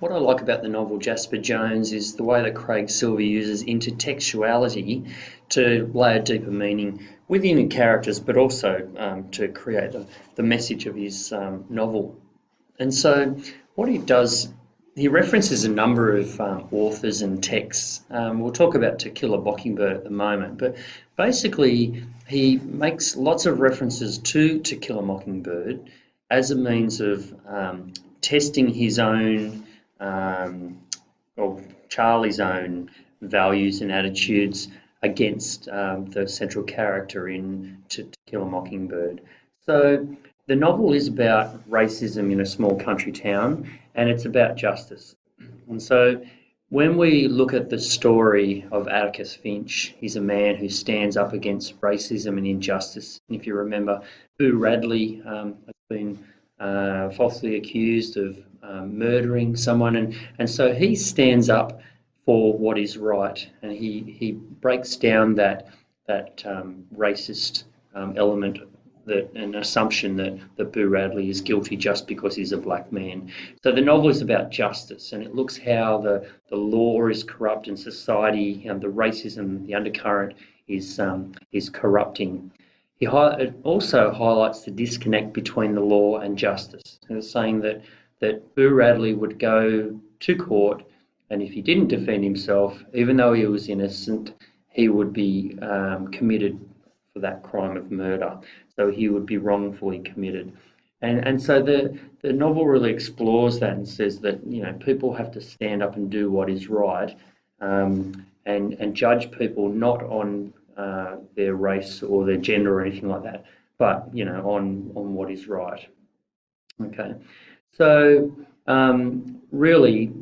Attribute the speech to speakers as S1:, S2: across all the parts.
S1: what I like about the novel Jasper Jones is the way that Craig Silver uses intertextuality to lay a deeper meaning within the characters, but also to create the message of his novel. And so what he does, he references a number of authors and texts. We'll talk about To Kill a Mockingbird at the moment, but basically he makes lots of references to Kill a Mockingbird as a means of testing his own, or Charlie's own values and attitudes against the central character in To Kill a Mockingbird. So the novel is about racism in a small country town, and it's about justice. And so when we look at the story of Atticus Finch, he's a man who stands up against racism and injustice. And if you remember, Boo Radley has been falsely accused of murdering someone, and so he stands up for what is right, and he breaks down that racist element, that an assumption that Boo Radley is guilty just because he's a black man. So the novel is about justice, and it looks how the law is corrupt and society, the racism, the undercurrent is corrupting. It also highlights the disconnect between the law and justice. And it's saying that Boo Radley would go to court, and if he didn't defend himself, even though he was innocent, he would be committed for that crime of murder. So he would be wrongfully committed. And so the novel really explores that and says that, you know, people have to stand up and do what is right, and judge people not on their race or their gender or anything like that, but, you know, on what is right. Okay, so really,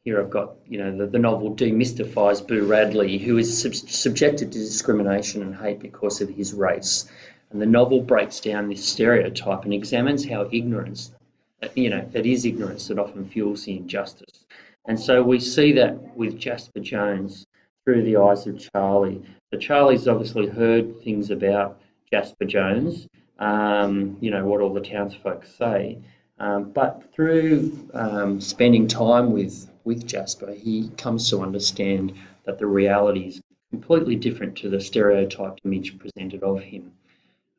S1: here I've got, you know, the novel demystifies Boo Radley, who is subjected to discrimination and hate because of his race. And the novel breaks down this stereotype and examines how ignorance, you know, it is ignorance that often fuels the injustice. And so we see that with Jasper Jones through the eyes of Charlie. So Charlie's obviously heard things about Jasper Jones, you know, what all the townsfolk say. But through spending time with Jasper, he comes to understand that the reality is completely different to the stereotyped image presented of him.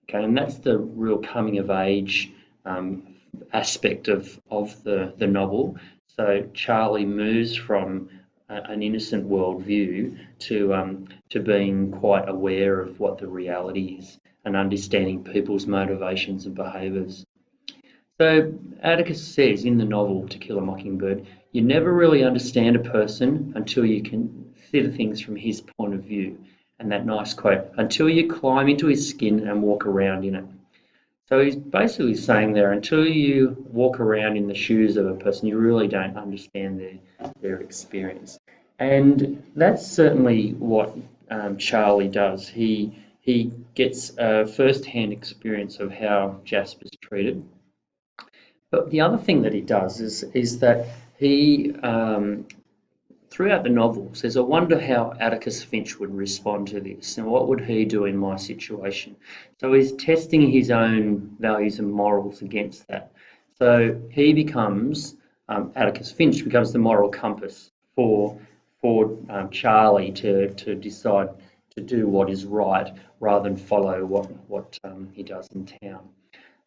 S1: Okay, and that's the real coming of age aspect of the novel. So Charlie moves from an innocent worldview to being quite aware of what the reality is and understanding people's motivations and behaviours. So Atticus says in the novel To Kill a Mockingbird, you never really understand a person until you consider things from his point of view. And that nice quote, until you climb into his skin and walk around in it. So he's basically saying there, until you walk around in the shoes of a person, you really don't understand their experience. And that's certainly what Charlie does. He gets a first-hand experience of how Jasper's treated. But the other thing that he does is that he, throughout the novel, says, I wonder how Atticus Finch would respond to this and what would he do in my situation. So he's testing his own values and morals against that. So he becomes, Atticus Finch becomes the moral compass for Charlie to decide to do what is right rather than follow what he does in town.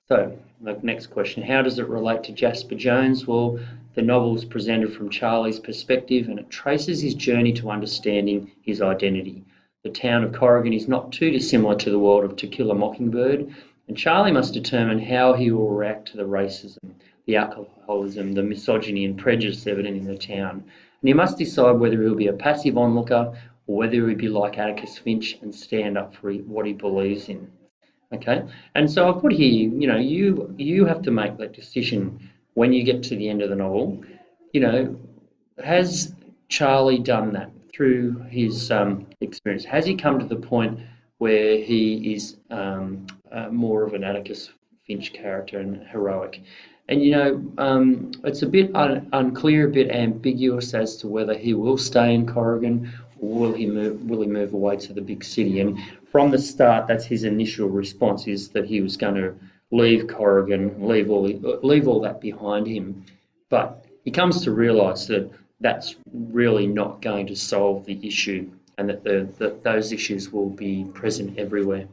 S1: So the next question, how does it relate to Jasper Jones? Well, the novel is presented from Charlie's perspective and it traces his journey to understanding his identity. The town of Corrigan is not too dissimilar to the world of To Kill a Mockingbird, and Charlie must determine how he will react to the racism, the alcoholism, the misogyny and prejudice evident in the town. And he must decide whether he'll be a passive onlooker or whether he'll be like Atticus Finch and stand up for what he believes in. Okay, and so I've put here, you know, you have to make that decision when you get to the end of the novel. You know, has Charlie done that through his experience? Has he come to the point where he is more of an Atticus Finch character and heroic? And, you know, it's a bit unclear, a bit ambiguous as to whether he will stay in Corrigan or will he move away to the big city. And from the start, that's his initial response, is that he was going to leave Corrigan, leave all that behind him. But he comes to realise that that's really not going to solve the issue, and that those issues will be present everywhere.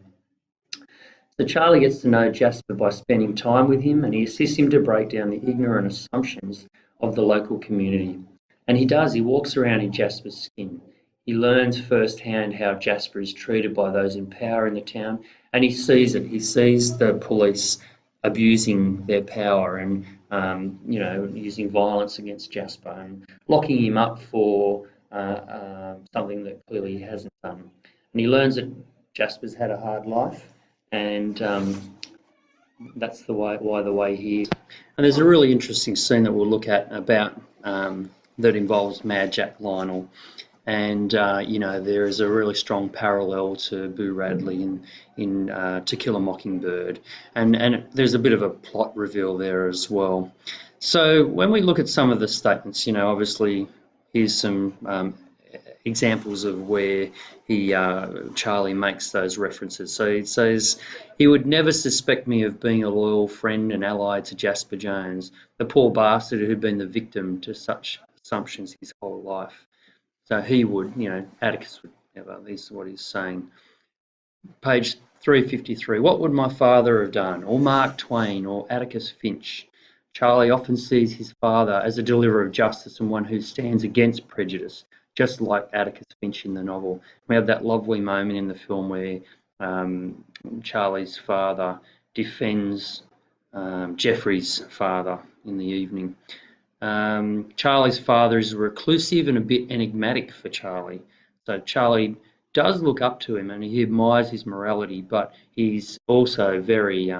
S1: So Charlie gets to know Jasper by spending time with him, and he assists him to break down the ignorant assumptions of the local community. And he does, he walks around in Jasper's skin. He learns firsthand how Jasper is treated by those in power in the town, and he sees it. He sees the police abusing their power and using violence against Jasper and locking him up for something that clearly he hasn't done. And he learns that Jasper's had a hard life, and that's why the way he is. And there's a really interesting scene that we'll look at about that involves Mad Jack Lionel, and there is a really strong parallel to Boo Radley in To Kill a Mockingbird, and there's a bit of a plot reveal there as well. So when we look at some of the statements, obviously here's some examples of where Charlie makes those references. So he says, "He would never suspect me of being a loyal friend and ally to Jasper Jones, the poor bastard who'd been the victim to such assumptions his whole life." So he would, Atticus would never. This is what he's saying. Page 353. "What would my father have done, or Mark Twain, or Atticus Finch? Charlie often sees his father as a deliverer of justice and one who stands against prejudice, just like Atticus Finch in the novel." We have that lovely moment in the film where Charlie's father defends Geoffrey's father in the evening. Charlie's father is reclusive and a bit enigmatic for Charlie. So Charlie does look up to him and he admires his morality, but he's also very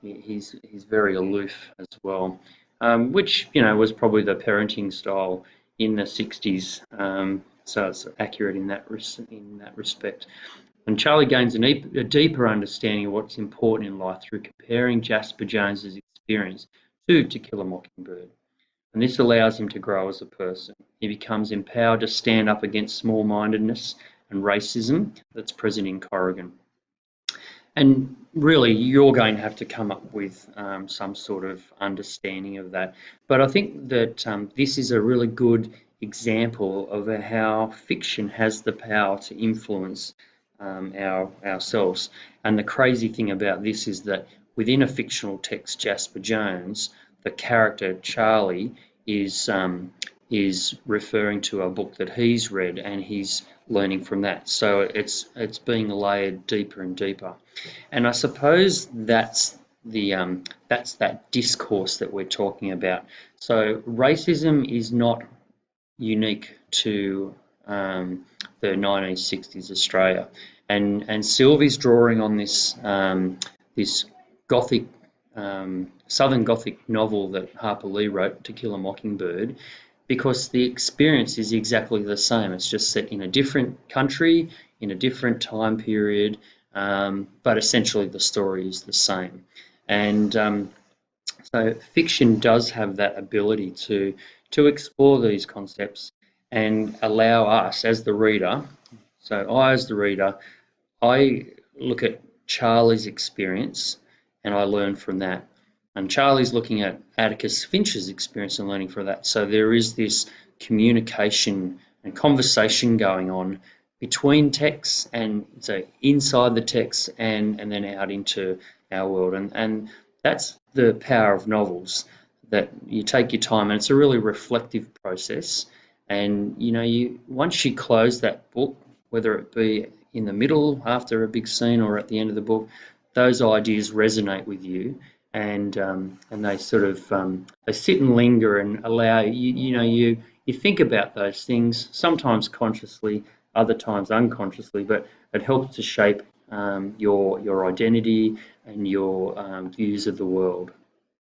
S1: he's very aloof as well, which was probably the parenting style in the 60s. So it's accurate in that respect. And Charlie gains a deeper understanding of what's important in life through comparing Jasper Jones's experience to Kill a Mockingbird. And this allows him to grow as a person. He becomes empowered to stand up against small-mindedness and racism that's present in Corrigan. And really, you're going to have to come up with some sort of understanding of that. But I think that this is a really good example of how fiction has the power to influence ourselves. And the crazy thing about this is that within a fictional text, Jasper Jones, the character Charlie is referring to a book that he's read, and he's learning from that. So it's being layered deeper and deeper. And I suppose that's that discourse that we're talking about. So racism is not unique to the 1960s Australia, and Sylvie's drawing on this this Gothic Southern Gothic novel that Harper Lee wrote, To Kill a Mockingbird, because the experience is exactly the same. It's just set in a different country, in a different time period, but essentially the story is the same. And so fiction does have that ability to explore these concepts and allow us as the reader, so I as the reader, I look at Charlie's experience and I learn from that. And Charlie's looking at Atticus Finch's experience and learning from that. So there is this communication and conversation going on between texts, and so inside the text and then out into our world. And that's the power of novels, that you take your time, and it's a really reflective process. And once you close that book, whether it be in the middle after a big scene or at the end of the book, those ideas resonate with you, and they sort of they sit and linger and allow you think about those things, sometimes consciously, other times unconsciously, but it helps to shape your identity and your views of the world.